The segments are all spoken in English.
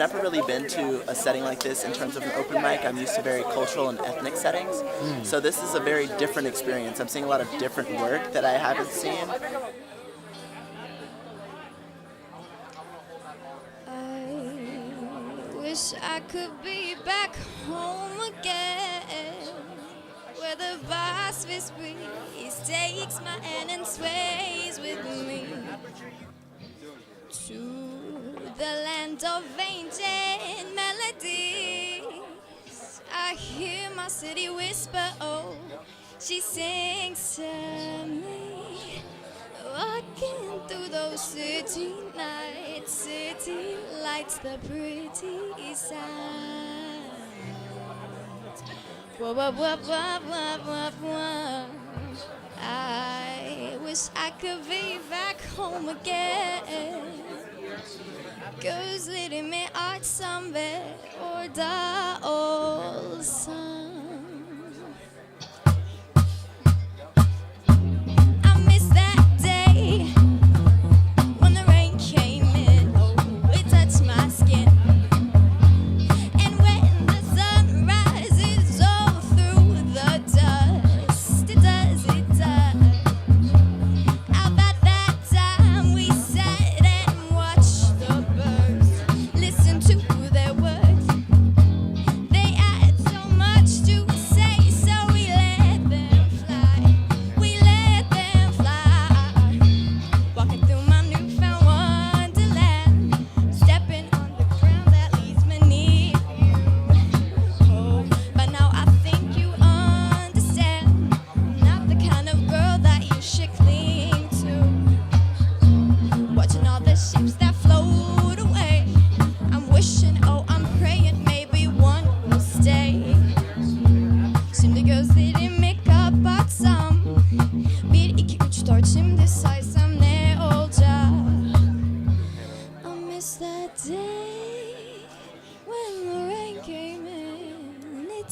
never really been to a setting like this in terms of an open mic. I'm used to very cultural and ethnic settings. So this is a very different experience. I'm seeing a lot of different work that I haven't seen. I wish I could be back home again, where the vast breeze takes my hand and sways with me to the land of ancient melodies. I hear my city whisper, oh, she sings to me. Walking through those city nights, city lights, the pretty sights. Whoa, whoa, whoa, whoa, whoa, whoa, whoa. I wish I could be back home again. Girls leading me out somewhere or the old sun. Much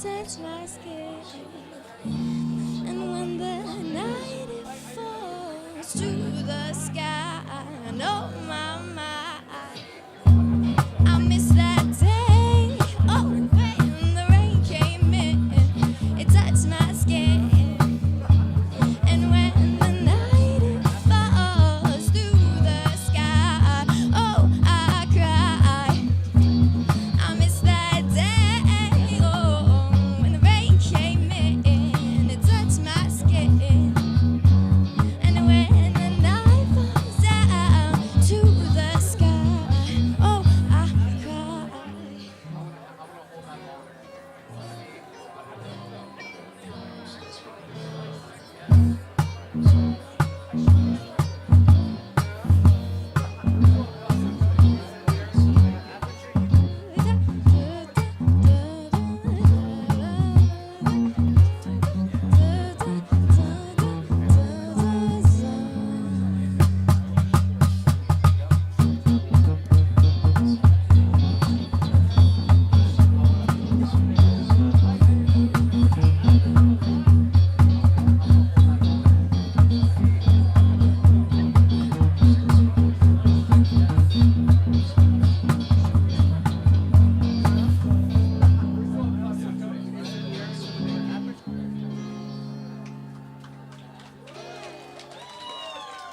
touch my skin. And when the night it falls to the sky, oh my, I miss that day. Oh, when the rain came in, it touched my skin. And when the night it falls through the sky, oh, I cry. I miss that day. Oh, when the rain came in, it touched my skin. And when the night falls down to the sky, oh, I cry.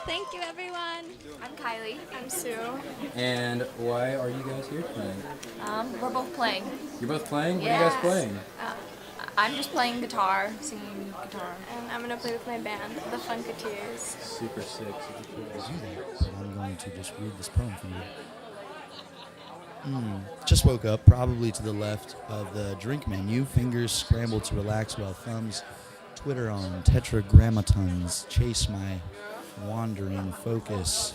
Thank you, everyone. I'm Kylie. I'm Sue. And why are you guys here tonight? We're both playing. You're both playing? What are you Yes. guys playing? I'm just playing guitar, singing guitar. And I'm gonna play with my band, the Funkateers. Super sick, super cool. But I'm going to just read this poem for you. Just woke up, probably to the left of the drink menu. Fingers scramble to relax while thumbs twitter on tetragrammatons. Chase my wandering focus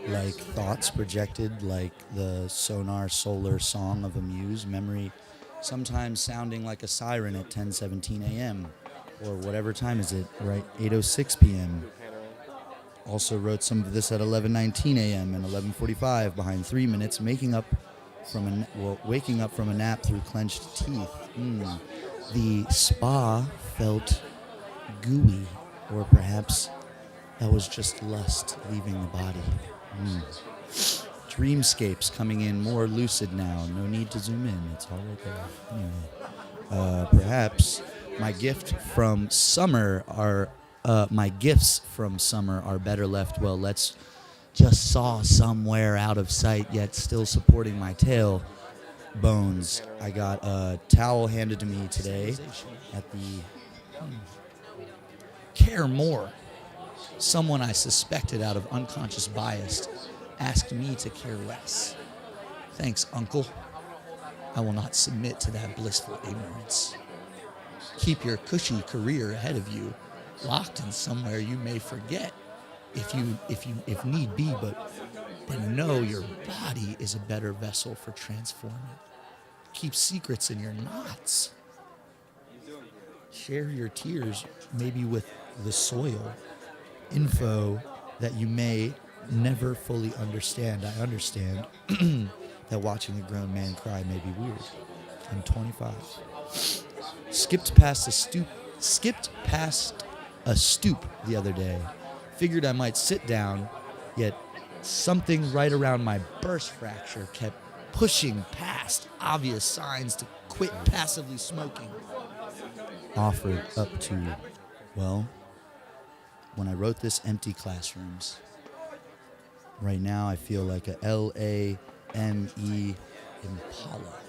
like thoughts projected like the sonar solar song of a muse. Memory sometimes sounding like a siren at 10:17 a.m. or whatever time is it, right? 8:06 p.m. Also wrote some of this at 11:19 a.m. and 11:45 behind 3 minutes, waking up from a nap through clenched teeth. The spa felt gooey, or perhaps that was just lust leaving the body. Dreamscapes coming in more lucid now. No need to zoom in. It's all right there. Anyway, perhaps my gifts from summer are better left. Well, let's just saw somewhere out of sight, yet still supporting my tail bones. I got a towel handed to me today at the Care More. Someone I suspected out of unconscious bias asked me to care less. Thanks, Uncle. I will not submit to that blissful ignorance. Keep your cushy career ahead of you, locked in somewhere you may forget, if need be, but know your body is a better vessel for transforming. Keep secrets in your knots. Share your tears, maybe with the soil. Info that you may never fully understand. I understand that watching a grown man cry may be weird. I'm 25. Skipped past a stoop the other day. Figured I might sit down, yet something right around my burst fracture kept pushing past obvious signs to quit passively smoking. Offered up to, well, when I wrote this, empty classrooms. Right now I feel like a LAME Impala.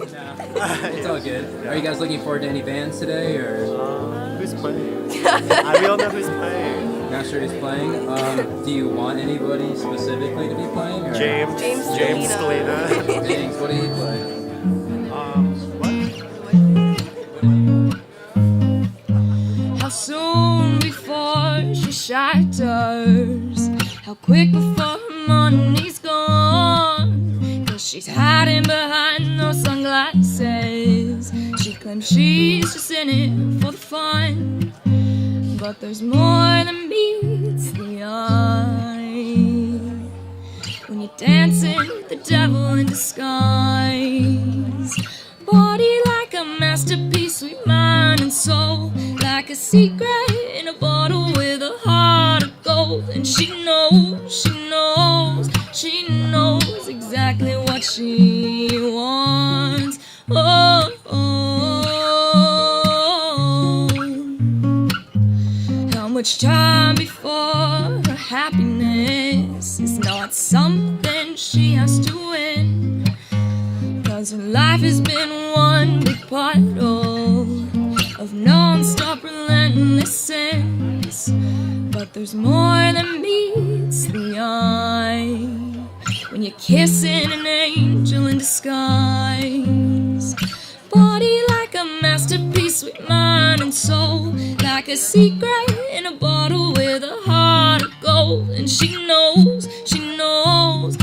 It's all good. Are you guys looking forward to any bands today, or Who's playing? We all know who's playing. not sure who's playing? Do you want anybody specifically to be playing? Or? James Scalina. James, what do you play? What? How soon before she shatters? How quick before her money's gone? 'Cause she's hiding behind those sunglasses. She claims she's just in it for the fun, but there's more than meets the eye. When you dancing with the devil in disguise. Body like a masterpiece, sweet mind and soul, like a secret in a bottle with a heart of gold. And she knows, she knows exactly what she wants. Oh, oh. How much time before her happiness is not something she has to win? 'Cause her life has been one big puddle of non-stop relentless sins. But there's more than meets the eye when you're kissing an angel in disguise. Body like a masterpiece, sweet mind and soul, like a secret in a bottle with a heart of gold. And she knows, she knows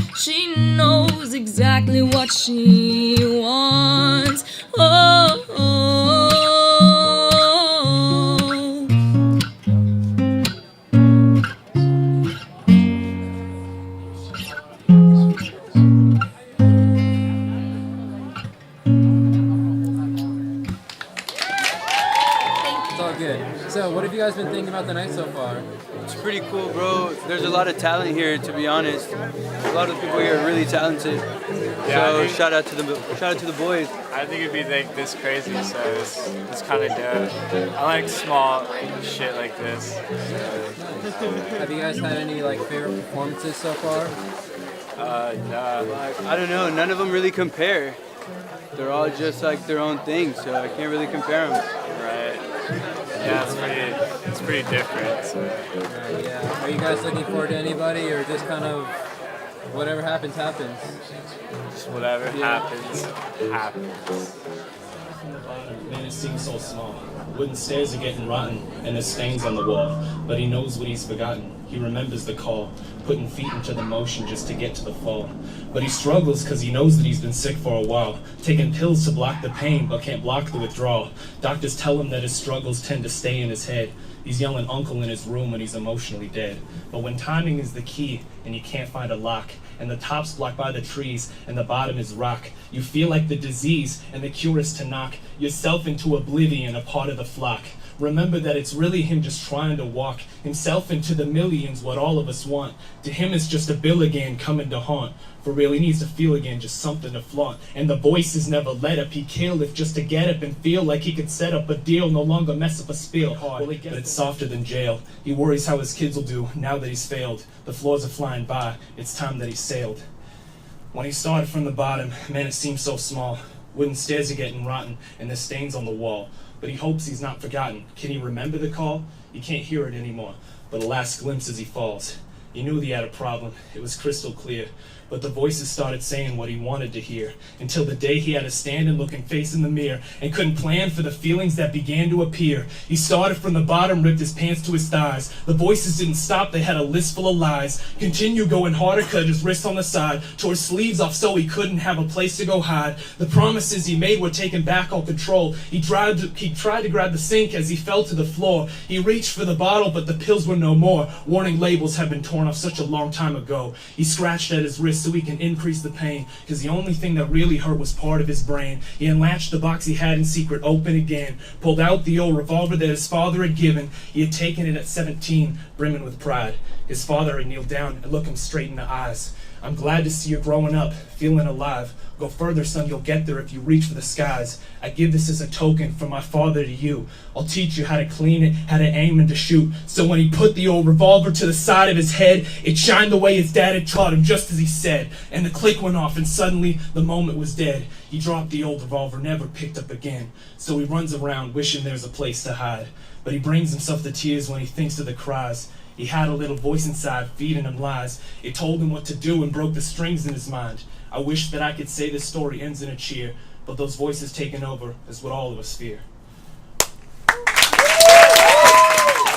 exactly what she wants. Oh, oh. It's all good. So, what have you guys been thinking about the night so far? It's pretty cool, bro. There's a lot of talent here, to be honest. A lot of people here are really talented. So shout out to the boys. I think it'd be like this crazy, so it's kind of dope. I like small shit like this. Have you guys had any like favorite performances so far? Nah. I don't know. None of them really compare. They're all just like their own thing, so I can't really compare them. Right. Yeah, it's pretty different. So. Yeah. Are you guys looking forward to anybody, or just kind of whatever happens, happens? Just whatever happens. Man, it seems so small. Wooden stairs are getting rotten, and there's stains on the wall. But he knows what he's forgotten. He remembers the call, putting feet into the motion just to get to the fall. But he struggles because he knows that he's been sick for a while, taking pills to block the pain but can't block the withdrawal. Doctors tell him that his struggles tend to stay in his head. He's yelling uncle in his room when he's emotionally dead. But when timing is the key and you can't find a lock, and the top's blocked by the trees and the bottom is rock, you feel like the disease and the cure is to knock yourself into oblivion, a part of the flock. Remember that it's really him just trying to walk himself into the millions, what all of us want. To him it's just a bill again coming to haunt. For real, he needs to feel again, just something to flaunt. And the voices never let up, he kill if just to get up and feel like he could set up a deal, no longer mess up a spiel. But it's softer than jail. He worries how his kids will do now that he's failed. The floors are flying by, it's time that he sailed. When he started from the bottom, man, it seems so small. Wooden stairs are getting rotten, and there's stains on the wall. But he hopes he's not forgotten. Can he remember the call? He can't hear it anymore. But a last glimpse as he falls. He knew he had a problem. It was crystal clear. But the voices started saying what he wanted to hear, until the day he had to stand and look and face in the mirror, and couldn't plan for the feelings that began to appear. He started from the bottom, ripped his pants to his thighs. The voices didn't stop, they had a list full of lies. Continue going harder, cut his wrists on the side, tore his sleeves off so he couldn't have a place to go hide. The promises he made were taking back all control. He tried to grab the sink as he fell to the floor. He reached for the bottle, but the pills were no more. Warning labels had been torn off such a long time ago. He scratched at his wrist so he can increase the pain, because the only thing that really hurt was part of his brain. He unlatched the box he had in secret open again, pulled out the old revolver that his father had given. He had taken it at 17, brimming with pride. His father had kneeled down and looked him straight in the eyes. I'm glad to see you growing up, feeling alive. Go further, son, you'll get there if you reach for the skies. I give this as a token from my father to you. I'll teach you how to clean it, how to aim and to shoot. So when he put the old revolver to the side of his head, it shined the way his dad had taught him, just as he said. And the click went off, and suddenly the moment was dead. He dropped the old revolver, never picked up again. So he runs around wishing there's a place to hide. But he brings himself to tears when he thinks of the cries. He had a little voice inside feeding him lies. It told him what to do and broke the strings in his mind. I wish that I could say this story ends in a cheer, but those voices taking over is what all of us fear.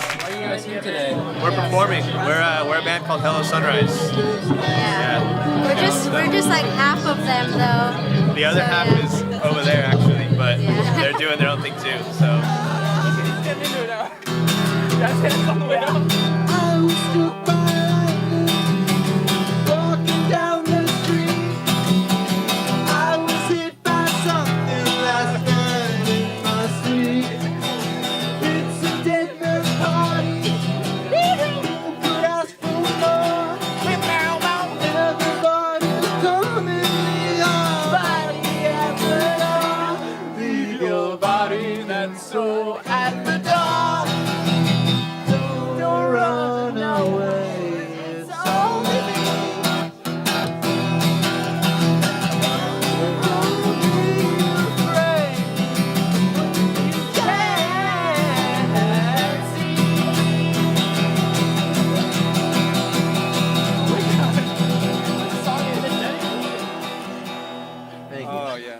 Why are you guys here today? We're performing. We're a band called Hello Sunrise. Yeah. We're just like half of them though. The other half is over there actually, but they're doing their own thing too. So. Walking down Oh yeah.